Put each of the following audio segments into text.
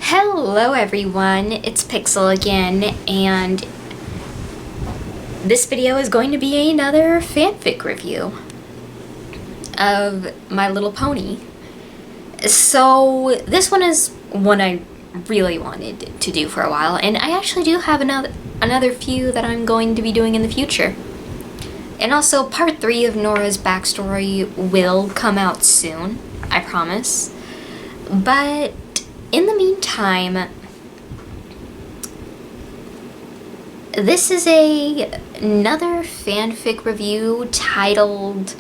Hello everyone, it's Pixel again, and this video is going to be another fanfic review of My Little Pony. So this one is one I really wanted to do for a while, and I actually do have another few that I'm going to be doing in the future. And also part 3 of Nora's backstory will come out soon, I promise. But in the meantime, this is another fanfic review titled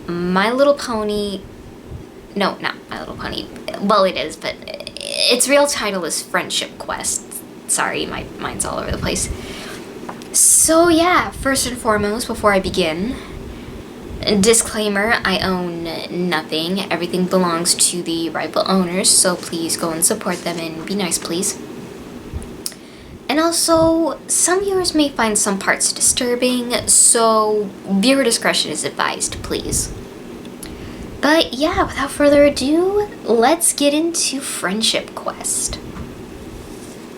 My Little Pony. No, not My Little Pony. Well, it is, but its real title is Friendship Quest. Sorry, my mind's all over the place. So yeah, first and foremost, before I begin, disclaimer, I own nothing. Everything belongs to the rightful owners, so please go and support them and be nice, please. And also, some viewers may find some parts disturbing, so viewer discretion is advised, please. But yeah, without further ado, let's get into Friendship Quest.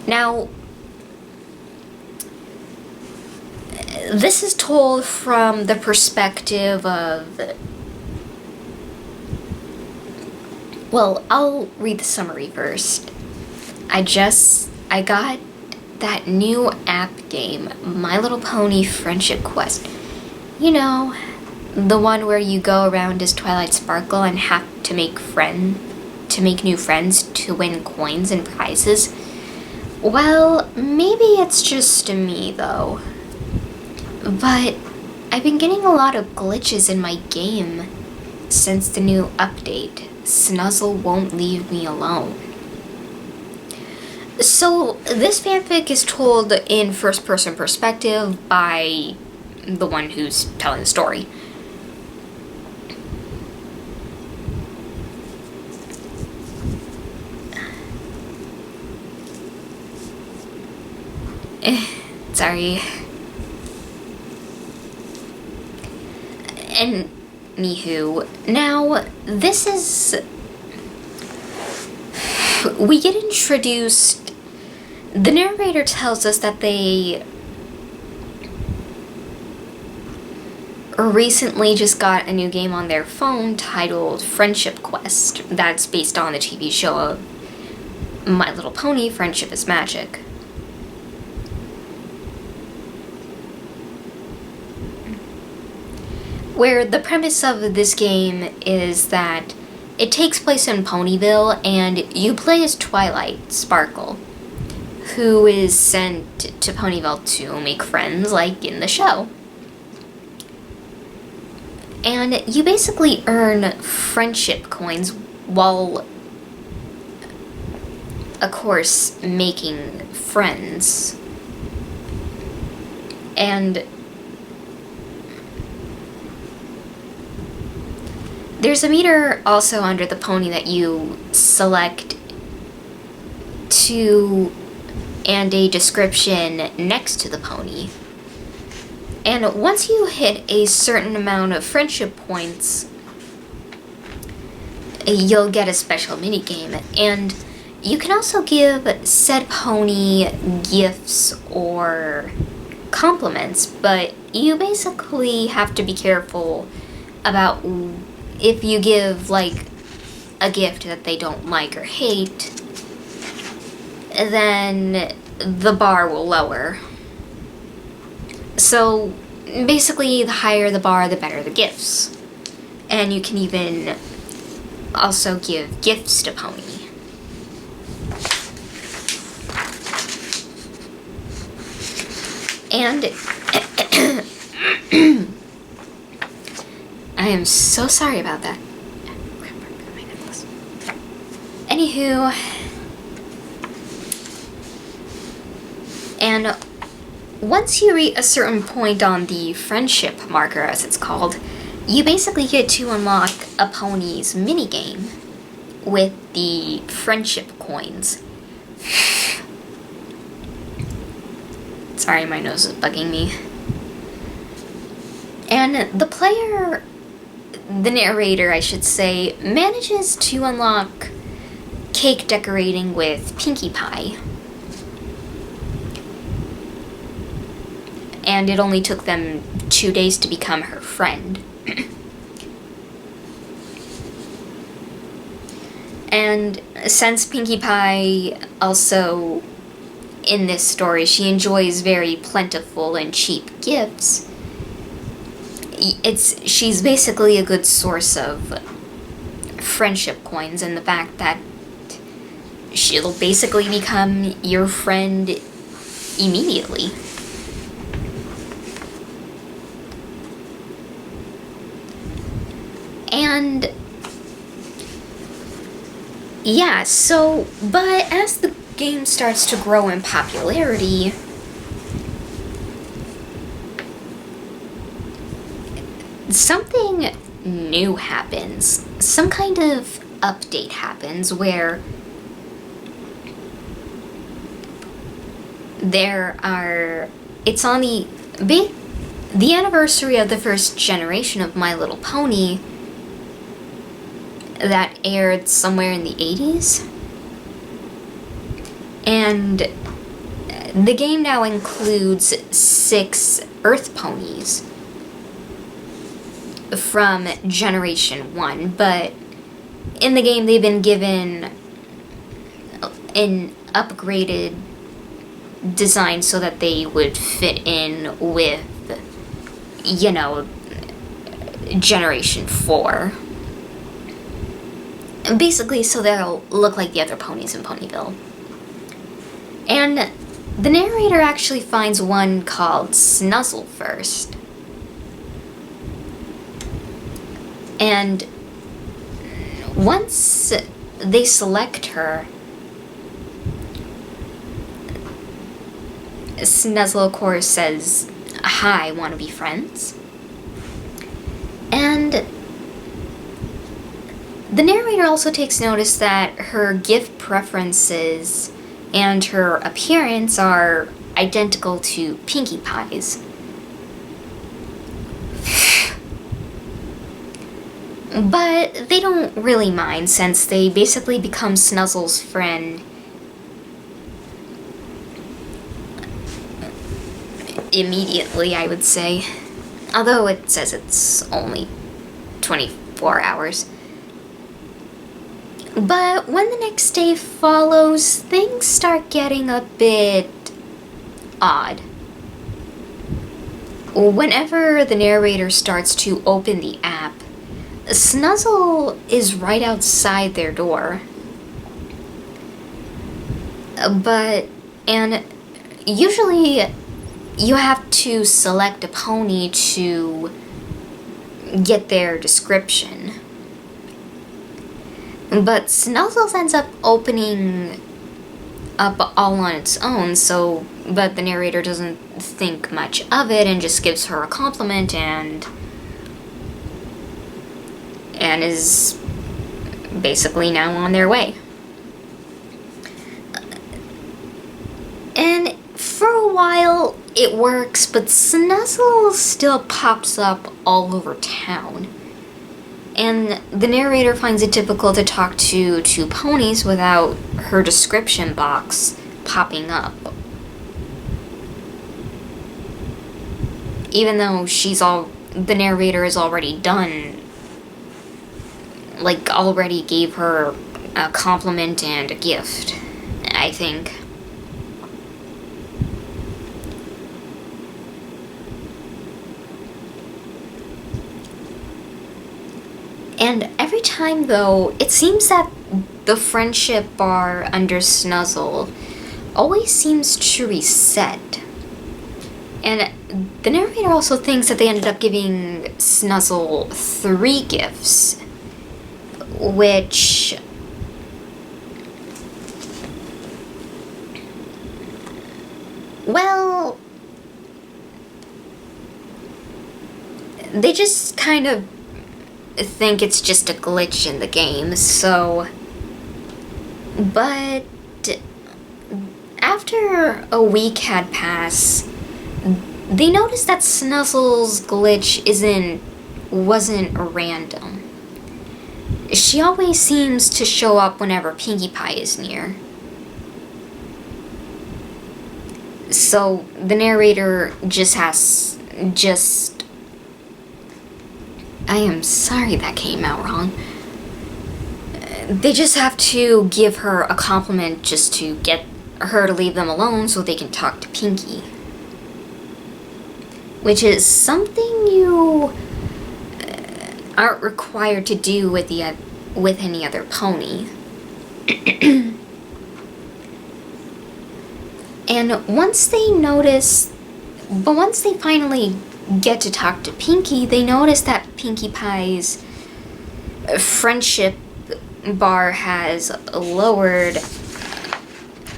Now, this is told from the perspective of... Well, I'll read the summary first. I got that new app game, My Little Pony Friendship Quest. You know, the one where you go around as Twilight Sparkle and have to make new friends to win coins and prizes. Well, maybe it's just me though. But I've been getting a lot of glitches in my game since the new update. Snuzzle won't leave me alone. So this fanfic is told in first-person perspective by the one who's telling the story. Sorry. Anywho, now this is... We get introduced... The narrator tells us that they recently just got a new game on their phone titled Friendship Quest. That's based on the TV show of My Little Pony, Friendship is Magic. Where the premise of this game is that it takes place in Ponyville, and you play as Twilight Sparkle, who is sent to Ponyville to make friends, like in the show. And you basically earn friendship coins while, of course, making friends. And there's a meter also under the pony that you select to, and a description next to the pony. And once you hit a certain amount of friendship points, you'll get a special minigame. And you can also give said pony gifts or compliments, but you basically have to be careful about if you give, like, a gift that they don't like or hate, then the bar will lower. So, basically, the higher the bar, the better the gifts. And you can even also give gifts to Pony. And I am so sorry about that. Anywho, and once you reach a certain point on the friendship marker, as it's called, you basically get to unlock a pony's minigame with the friendship coins. Sorry, my nose is bugging me. And the player, the narrator I should say, manages to unlock cake decorating with Pinkie Pie. And it only took them 2 days to become her friend. And since Pinkie Pie also, in this story, she enjoys very plentiful and cheap gifts, she's basically a good source of friendship coins, in the fact that she'll basically become your friend immediately. And yeah, so, but as the game starts to grow in popularity, something new happens. Some kind of update happens where it's on the anniversary of the first generation of My Little Pony that aired somewhere in the 80s. And the game now includes 6 Earth ponies from Generation 1, but in the game they've been given an upgraded design so that they would fit in with, you know, Generation 4. Basically, so they'll look like the other ponies in Ponyville. And the narrator actually finds one called Snuzzle first. And once they select her, Snuzzle, of course, says, "Hi, wanna be friends?" And the narrator also takes notice that her gift preferences and her appearance are identical to Pinkie Pie's. But they don't really mind, since they basically become Snuzzle's friend immediately, I would say. Although it says it's only 24 hours. But when the next day follows, things start getting a bit odd. Whenever the narrator starts to open the app, Snuzzle is right outside their door. And usually you have to select a pony to get their description. But Snuzzle ends up opening up all on its own, but the narrator doesn't think much of it and just gives her a compliment and is basically now on their way. And for a while it works, but Snuzzle still pops up all over town. And the narrator finds it difficult to talk to 2 ponies without her description box popping up. Even though the narrator is already done, already gave her a compliment and a gift, I think. And every time, though, it seems that the friendship bar under Snuzzle always seems to reset. And the narrator also thinks that they ended up giving Snuzzle 3 gifts, which... well... they just kind of think it's just a glitch in the game, so... But after a week had passed, they noticed that Snuzzle's glitch wasn't random. she always seems to show up whenever Pinkie Pie is near. So the narrator I am sorry that came out wrong. They just have to give her a compliment just to get her to leave them alone so they can talk to Pinkie. Which is something you aren't required to do with any other pony. And once they finally get to talk to Pinkie, they notice that Pinkie Pie's friendship bar has lowered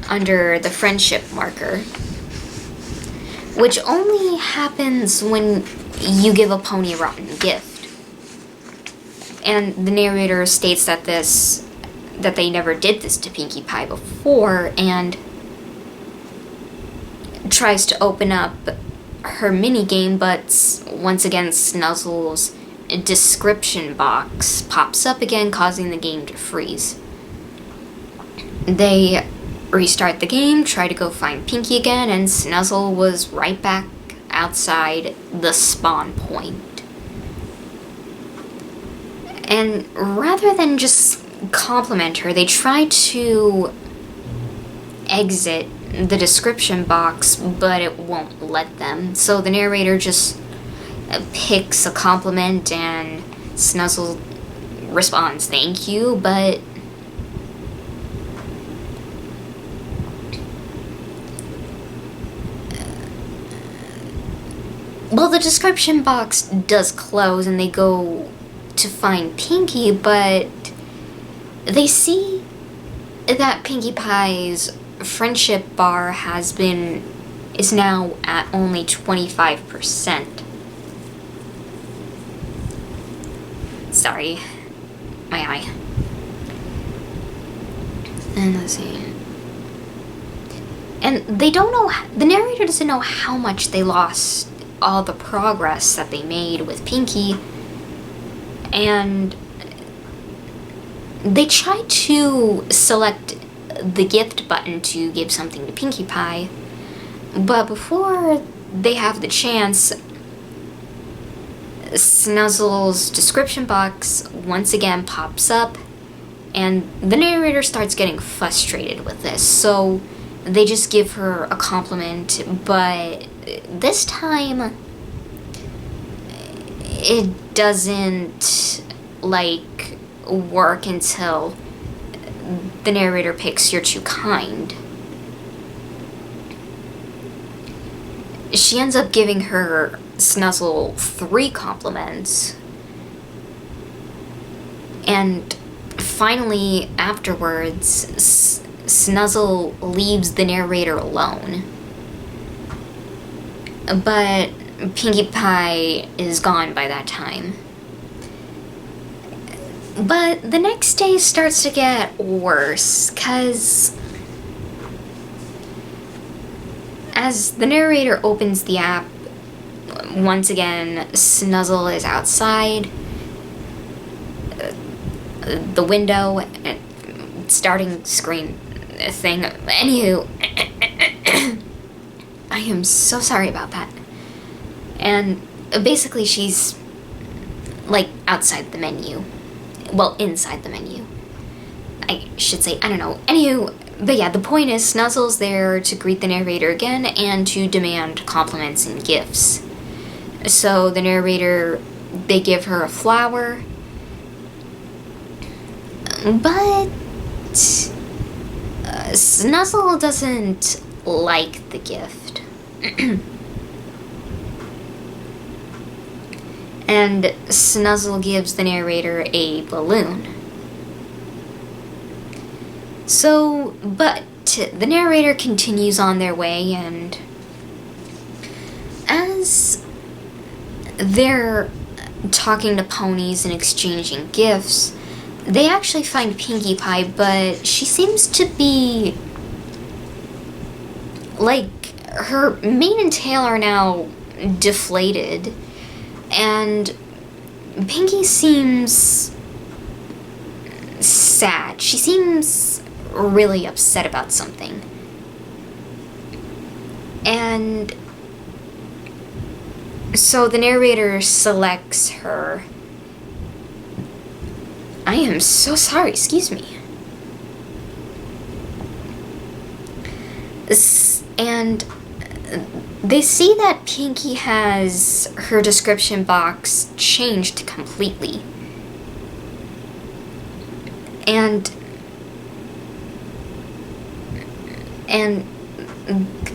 under the friendship marker, which only happens when you give a pony a rotten gift. And the narrator states that they never did this to Pinkie Pie before, and tries to open up her minigame, but once again Snuzzle's description box pops up again, causing the game to freeze. They restart the game, try to go find Pinkie again, and Snuzzle was right back outside the spawn point. And rather than just compliment her, they try to exit the description box, but it won't let them. So the narrator just picks a compliment and Snuzzle responds, "Thank you," but well, the description box does close and they go to find Pinkie, but they see that Pinkie Pie's friendship bar is now at only 25%. Sorry, my eye. And let's see. And they don't know, the narrator doesn't know how much they lost all the progress that they made with Pinkie, and they try to select the gift button to give something to Pinkie Pie, but before they have the chance, Snuzzle's description box once again pops up, and the narrator starts getting frustrated with this, so they just give her a compliment, but this time it doesn't work until the narrator picks "You're too kind." She ends up giving her Snuzzle 3 compliments, and finally afterwards Snuzzle leaves the narrator alone, but Pinkie Pie is gone by that time. But the next day starts to get worse, because as the narrator opens the app, once again, Snuzzle is outside the window, starting screen thing. Anywho, I am so sorry about that. And basically she's outside the menu. Well, inside the menu, I should say. I don't know. Anywho, but yeah, the point is Snuzzle's there to greet the narrator again and to demand compliments and gifts. So the narrator, they give her a flower, but Snuzzle doesn't like the gift. And Snuzzle gives the narrator a balloon. So, but the narrator continues on their way, and as they're talking to ponies and exchanging gifts, they actually find Pinkie Pie, but she seems to be her mane and tail are now deflated, and Pinkie seems sad. She seems really upset about something. And so the narrator selects her. I am so sorry, excuse me. And they see that Pinky has her description box changed completely. And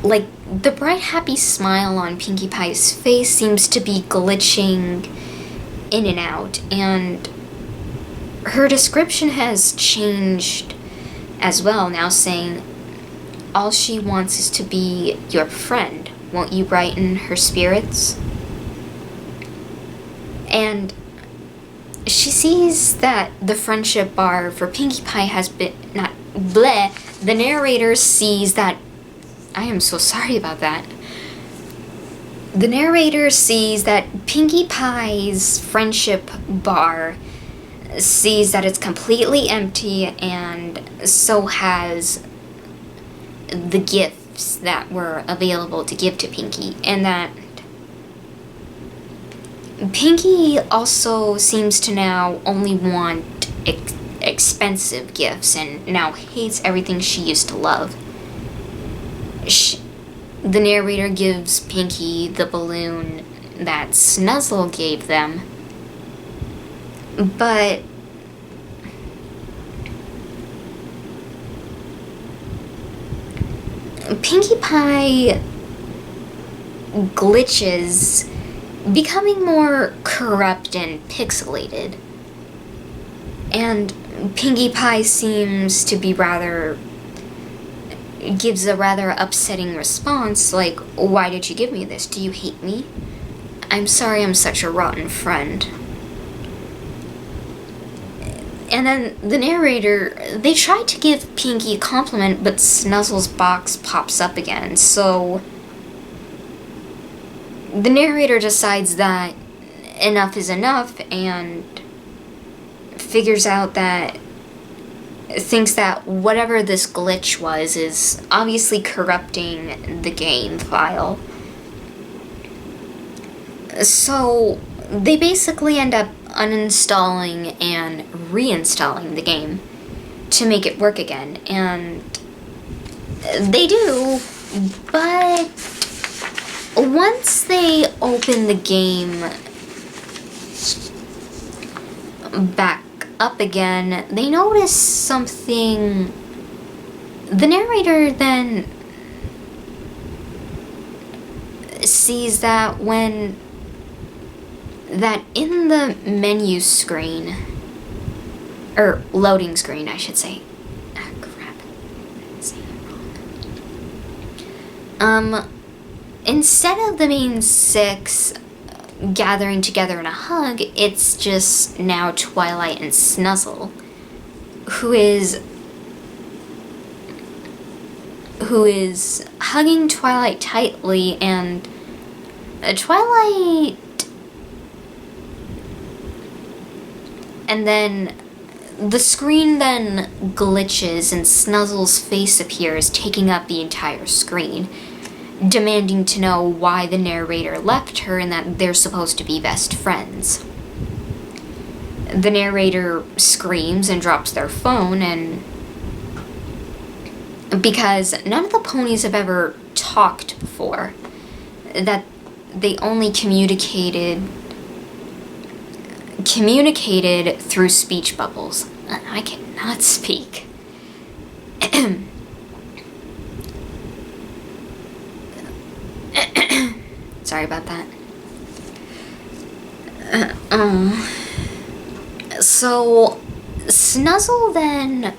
like the bright happy smile on Pinkie Pie's face seems to be glitching in and out, and her description has changed as well, now saying all she wants is to be your friend. Won't you brighten her spirits? And she sees that the friendship bar for Pinkie Pie has been the narrator sees that I am so sorry about that. The narrator sees that Pinkie Pie's friendship bar sees that it's completely empty, and so has the gifts that were available to give to Pinkie, and that Pinkie also seems to now only want expensive gifts and now hates everything she used to love. The narrator gives Pinkie the balloon that Snuzzle gave them, but Pinkie Pie glitches, becoming more corrupt and pixelated. And Pinkie Pie seems to be gives a rather upsetting response, like, why did you give me this? Do you hate me? I'm sorry I'm such a rotten friend. And then the narrator, they try to give Pinkie a compliment, but Snuzzle's box pops up again, so the narrator decides that enough is enough and thinks that whatever this glitch was is obviously corrupting the game file. So they basically end up uninstalling and reinstalling the game to make it work again, and they do, but once they open the game back up again, they notice something. The narrator then sees that in the menu screen, or loading screen, I should say. Ah, crap. I'm saying it wrong. Instead of the main six gathering together in a hug, it's just now Twilight and Snuzzle, who is hugging Twilight tightly, and Twilight, and then the screen then glitches and Snuzzle's face appears, taking up the entire screen, demanding to know why the narrator left her and that they're supposed to be best friends. The narrator screams and drops their phone, and because none of the ponies have ever talked before, that they only communicated through speech bubbles. I cannot speak. Sorry about that. So Snuzzle then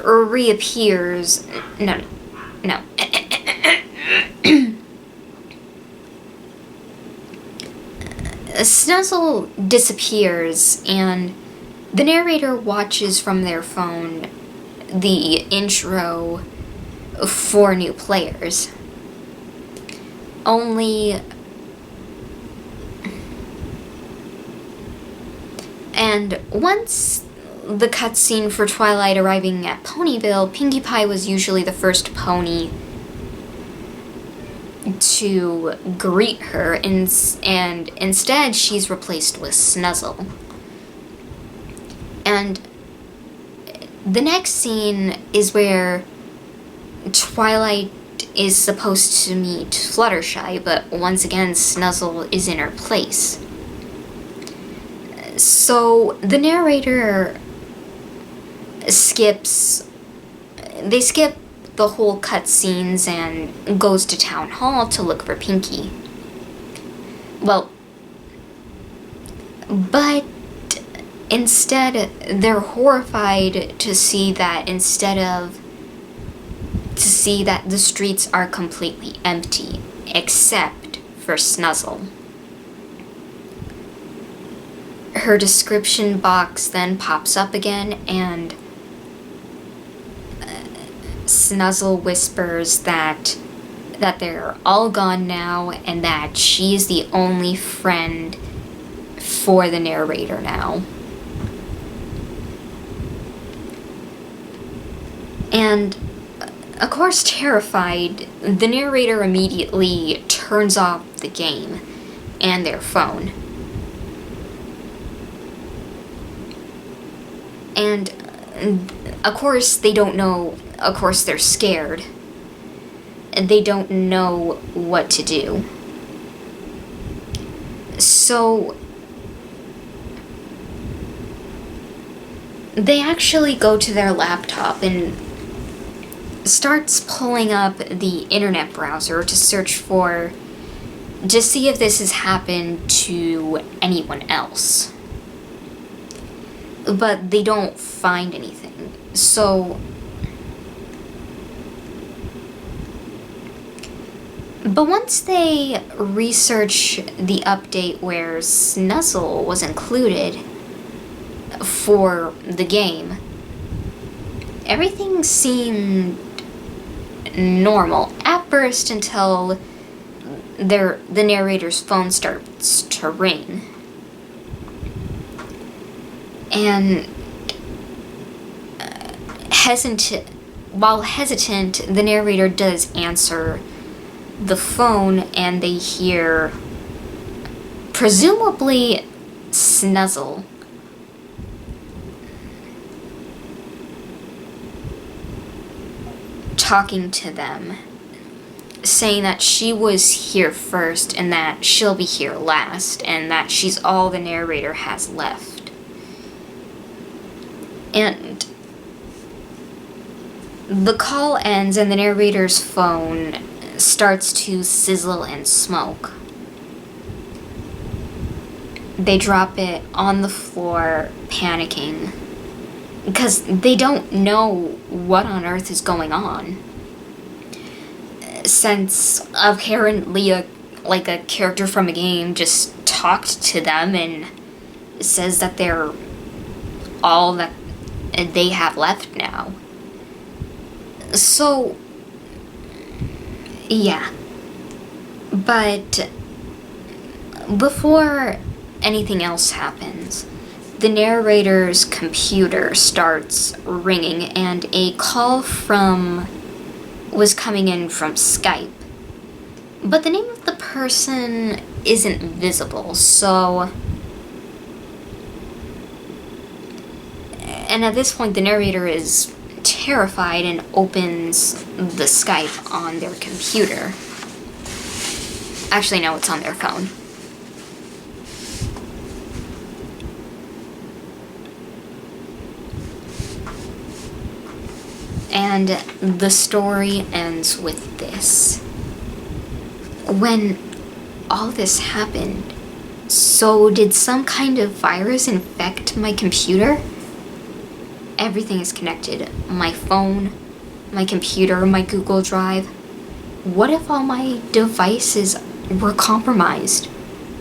reappears. No. Snuzzle disappears, and the narrator watches from their phone the intro for new players. And once the cutscene for Twilight arriving at Ponyville, Pinkie Pie was usually the first pony to greet her, and instead she's replaced with Snuzzle. And the next scene is where Twilight is supposed to meet Fluttershy, but once again Snuzzle is in her place. So the narrator skip the whole cutscenes and goes to Town Hall to look for Pinkie. Well, but instead they're horrified to see that the streets are completely empty, except for Snuzzle. Her description box then pops up again, and Snuzzle whispers that they're all gone now, and that she's the only friend for the narrator now. And of course, terrified, the narrator immediately turns off the game and their phone. And of course they don't know, of course they're scared. They don't know what to do. So they actually go to their laptop and starts pulling up the internet browser to see if this has happened to anyone else. But they don't find anything. But once they research the update where Snuzzle was included for the game, everything seemed normal at first until the narrator's phone starts to ring. And while hesitant, the narrator does answer the phone, and they hear, presumably, Snuzzle talking to them, saying that she was here first and that she'll be here last, and that she's all the narrator has left. And the call ends and the narrator's phone starts to sizzle and smoke. They drop it on the floor, panicking, because they don't know what on earth is going on. Since apparently a character from a game just talked to them and says that they're all that they have left now. So, yeah. But before anything else happens, the narrator's computer starts ringing and a call was coming in from Skype. But the name of the person isn't visible, so... And at this point, the narrator is terrified and opens the Skype on their computer. Actually, no, it's on their phone. And the story ends with this. When all this happened, so did some kind of virus infect my computer? Everything is connected. My phone, my computer, my Google Drive. What if all my devices were compromised?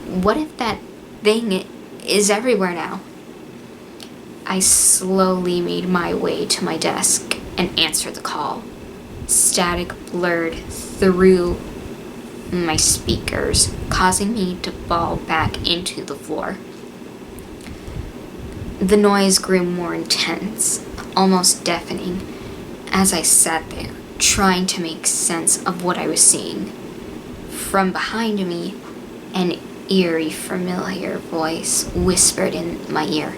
What if that thing is everywhere now? I slowly made my way to my desk and answered the call. Static blurred through my speakers, causing me to fall back into the floor. The noise grew more intense, almost deafening, as I sat there, trying to make sense of what I was seeing. From behind me, an eerie, familiar voice whispered in my ear,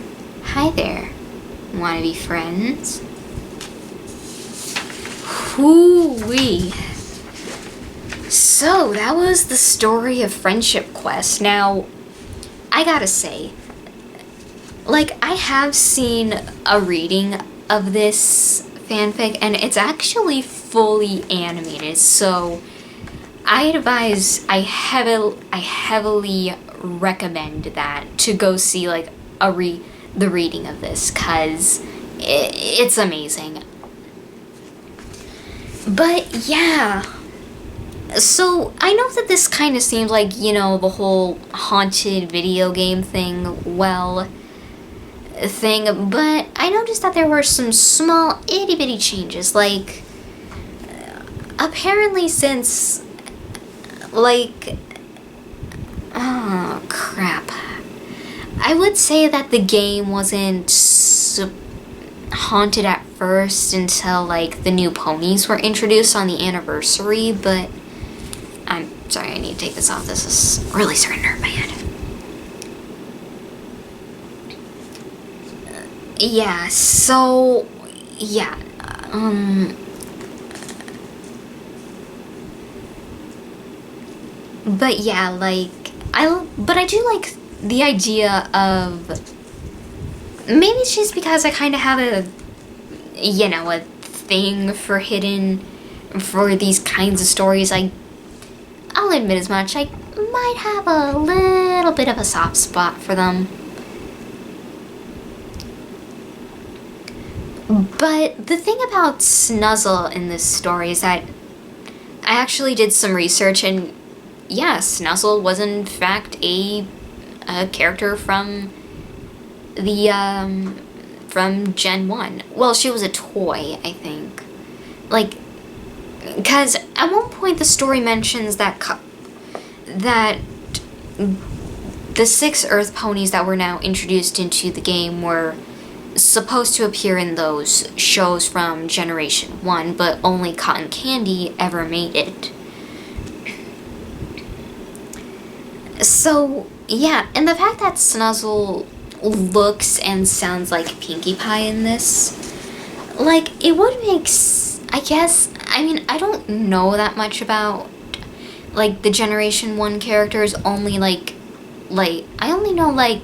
"Hi there, wanna be friends?" Hoo-wee. So, that was the story of Friendship Quest. Now, I gotta say, like, I have seen a reading of this fanfic, and it's actually fully animated, so I heavily recommend that to go see, like, the reading of this, because it's amazing. But, yeah. So, I know that this kind of seems like, you know, the whole haunted video game thing, but I noticed that there were some small itty-bitty changes, like, apparently since, like, oh, crap. I would say that the game wasn't haunted at first until, like, the new ponies were introduced on the anniversary, but I'm sorry, I need to take this off. This is really starting to hurt my head. Yeah, so, yeah, but yeah, like, I do like the idea of, maybe it's just because I kind of have a thing for these kinds of stories. I'll admit as much, I might have a little bit of a soft spot for them. But the thing about Snuzzle in this story is that I actually did some research, and yeah, Snuzzle was in fact a character from the from Gen 1. Well, she was a toy, I think. Like, because at one point the story mentions that the 6 Earth ponies that were now introduced into the game were supposed to appear in those shows from Generation 1, but only Cotton Candy ever made it. So, yeah, and the fact that Snuzzle looks and sounds like Pinkie Pie in this, like, it would make, I guess, I mean, I don't know that much about, like, the Generation 1 characters, only, like, I only know, like,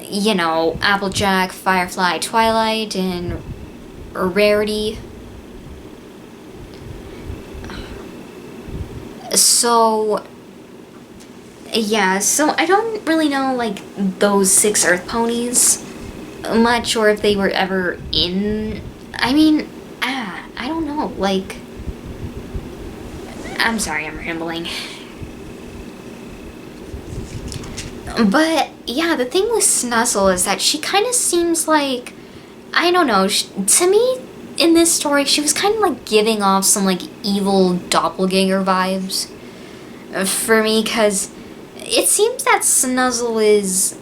you know, Applejack, Firefly, Twilight, and Rarity. So, yeah, so I don't really know, like, those 6 Earth ponies much, or if they were ever in, I mean, I don't know, like, I'm sorry, I'm rambling. But, yeah, the thing with Snuzzle is that she kind of seems like, I don't know, to me, in this story, she was kind of, like, giving off some, like, evil doppelganger vibes for me, because it seems that Snuzzle's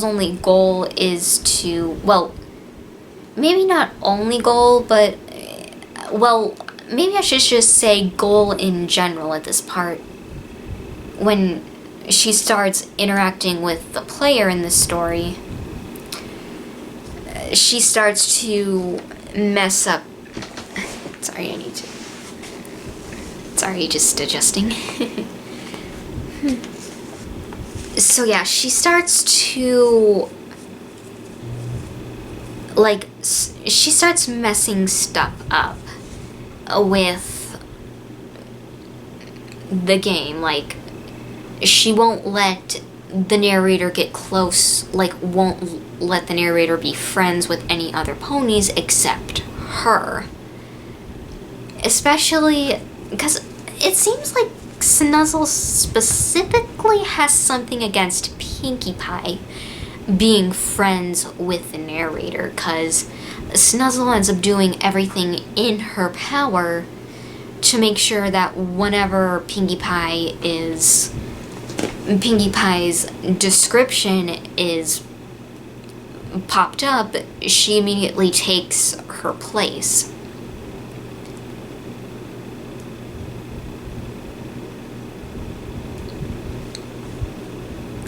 only goal is to, well, maybe not only goal, but, well, maybe I should just say goal in general at this part, when she starts interacting with the player in this story, she starts to mess up. Sorry, just adjusting. So yeah, she starts to, like, she starts messing stuff up with the game, like, she won't let the narrator get close, like, won't let the narrator be friends with any other ponies except her. Especially because it seems like Snuzzle specifically has something against Pinkie Pie being friends with the narrator, because Snuzzle ends up doing everything in her power to make sure that whenever Pinkie Pie's description is popped up, she immediately takes her place.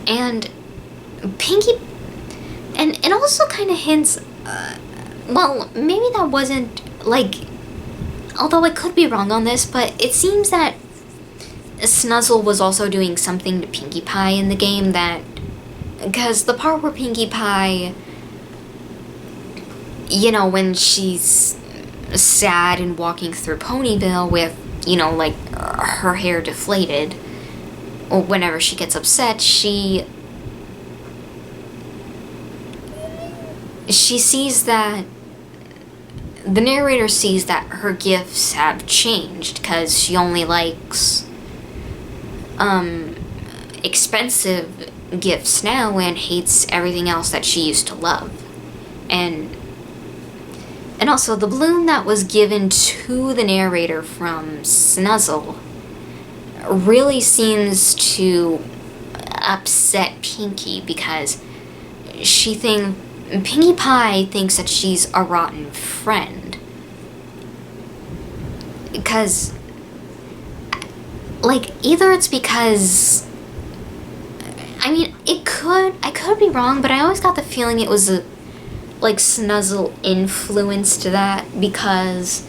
And Pinkie, and it also kind of hints, well, maybe that wasn't, like, although I could be wrong on this, but it seems that Snuzzle was also doing something to Pinkie Pie in the game that, because the part where Pinkie Pie, you know, when she's sad and walking through Ponyville with, you know, like, her hair deflated, or whenever she gets upset, she sees that, the narrator sees that her gifts have changed, because she only likes, expensive gifts now and hates everything else that she used to love. And also, the balloon that was given to the narrator from Snuzzle really seems to upset Pinkie, because Pinkie Pie thinks that she's a rotten friend. Because, like, either it's because, I mean, I could be wrong, but I always got the feeling it was like Snuzzle influenced that, because,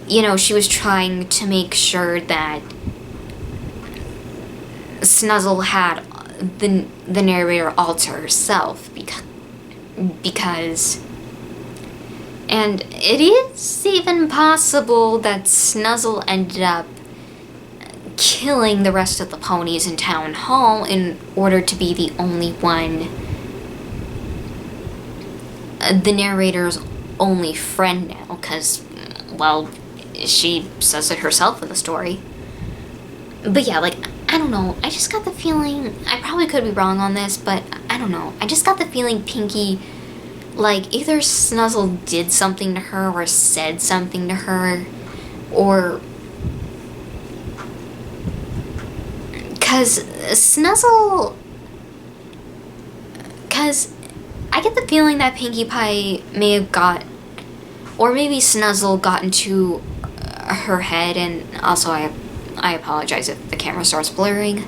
you know, she was trying to make sure that Snuzzle had the narrator all to herself, because, and it is even possible that Snuzzle ended up killing the rest of the ponies in Town Hall in order to be the only one, the narrator's only friend now, because, well, she says it herself in the story. But yeah, like, I don't know, I just got the feeling, I probably could be wrong on this, but I don't know, I just got the feeling Pinkie, like, either Snuzzle did something to her or said something to her, or, because I get the feeling that Pinkie Pie may have or maybe Snuzzle got into her head, and also I apologize if the camera starts blurring.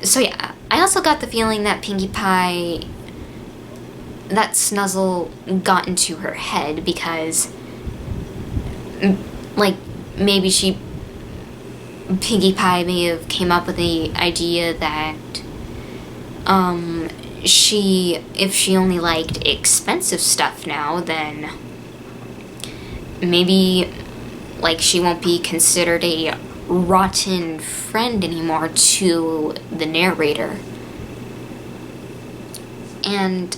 So yeah, I also got the feeling that that Snuzzle got into her head, because, like, maybe Pinkie Pie may have came up with the idea that, if she only liked expensive stuff now, then maybe, like, she won't be considered a rotten friend anymore to the narrator. And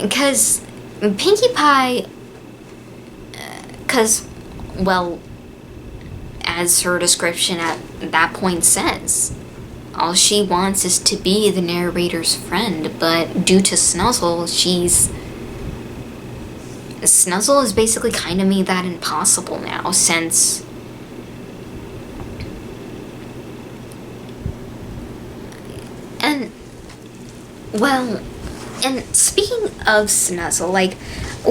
because Pinkie Pie, well, as her description at that point says, all she wants is to be the narrator's friend, but due to Snuzzle, Snuzzle has basically kind of made that impossible now, since and speaking of Snuzzle, like,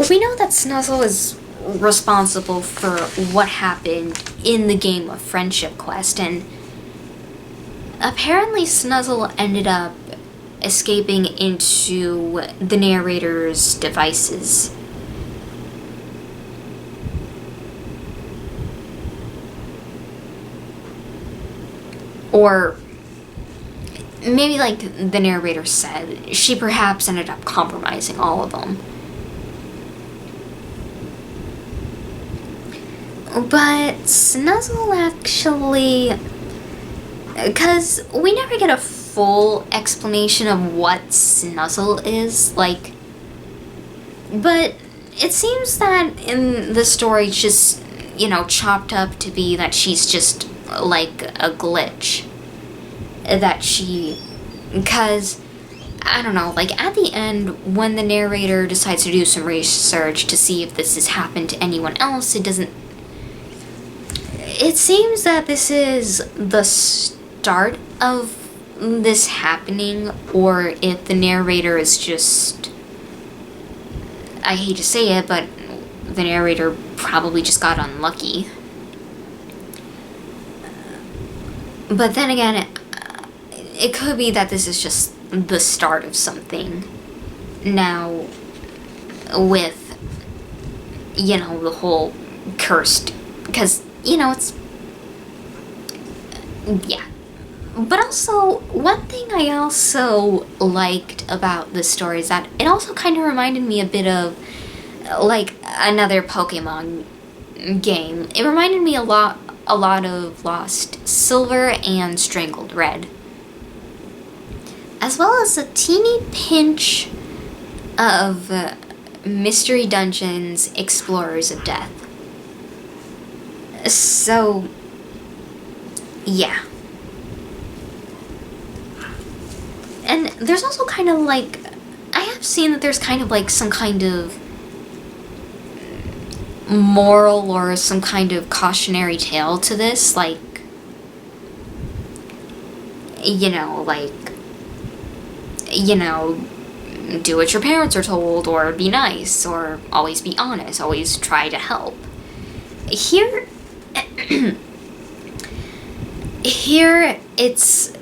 we know that Snuzzle is responsible for what happened in the game of Friendship Quest, and apparently Snuzzle ended up escaping into the narrator's devices. Or maybe, like the narrator said, she perhaps ended up compromising all of them. But Snuzzle actually, because we never get a full explanation of what Snuzzle is, like, but it seems that in the story it's just, you know, chopped up to be that she's just like a glitch. Because, I don't know, like, at the end, when the narrator decides to do some research to see if this has happened to anyone else, it seems that this is the start of this happening, or if the narrator is just, I hate to say it, but the narrator probably just got unlucky. But then again, it could be that this is just the start of something. Now, with, you know, the whole cursed, because, you know, it's, yeah. But also, one thing I also liked about this story is that it also kind of reminded me a bit of, like, another Pokemon game. It reminded me a lot of Lost Silver and Strangled Red, as well as a teeny pinch of Mystery Dungeons Explorers of Death. So, yeah. And there's also kind of like, I have seen that there's kind of like some kind of moral or some kind of cautionary tale to this, like, you know, like, you know, do what your parents are told, or be nice, or always be honest, always try to help. Here, it's,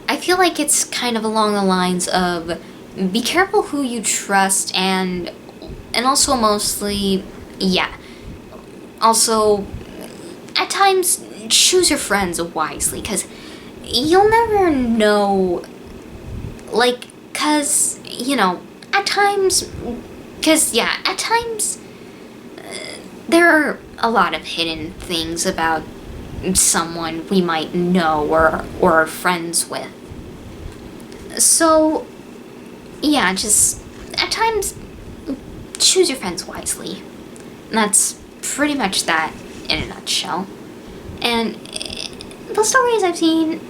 I feel like it's kind of along the lines of, be careful who you trust, and also mostly, yeah, also, at times, choose your friends wisely, because you'll never know, like, because, you know, at times, because, yeah, at times, there are a lot of hidden things about someone we might know or are friends with. So, yeah, just, at times, choose your friends wisely. And that's pretty much that in a nutshell. And the stories I've seen,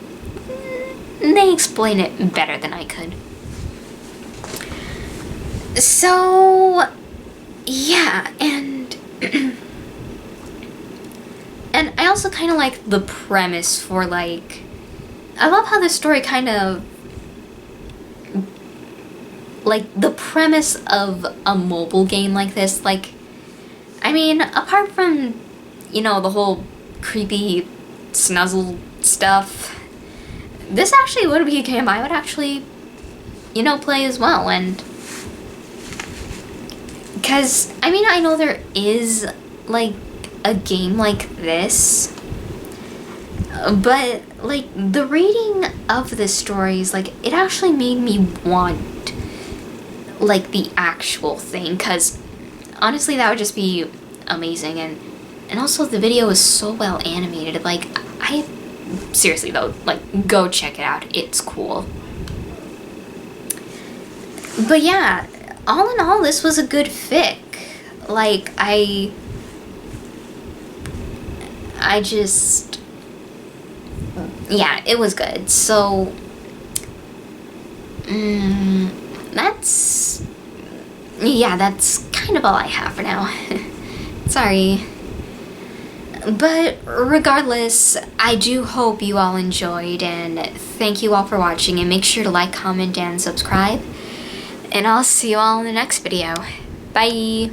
they explain it better than I could. So, yeah, and and I also kind of like the premise for, like, I love how this story kind of, like, the premise of a mobile game like this, like, I mean, apart from, you know, the whole creepy snuzzle stuff, this actually would be a game I would actually, you know, play as well. And because, I mean, I know there is, like, a game like this, but, like, the reading of the stories, like, it actually made me want, like, the actual thing, because honestly, that would just be amazing. And also the video is so well animated. Like, I seriously though, like, go check it out. It's cool. But yeah, all in all, this was a good fic. Like, I just, yeah, it was good. So that's, yeah, that's kind of all I have for now. Sorry. But regardless, I do hope you all enjoyed, and thank you all for watching, and make sure to like, comment, and subscribe. And I'll see you all in the next video. Bye!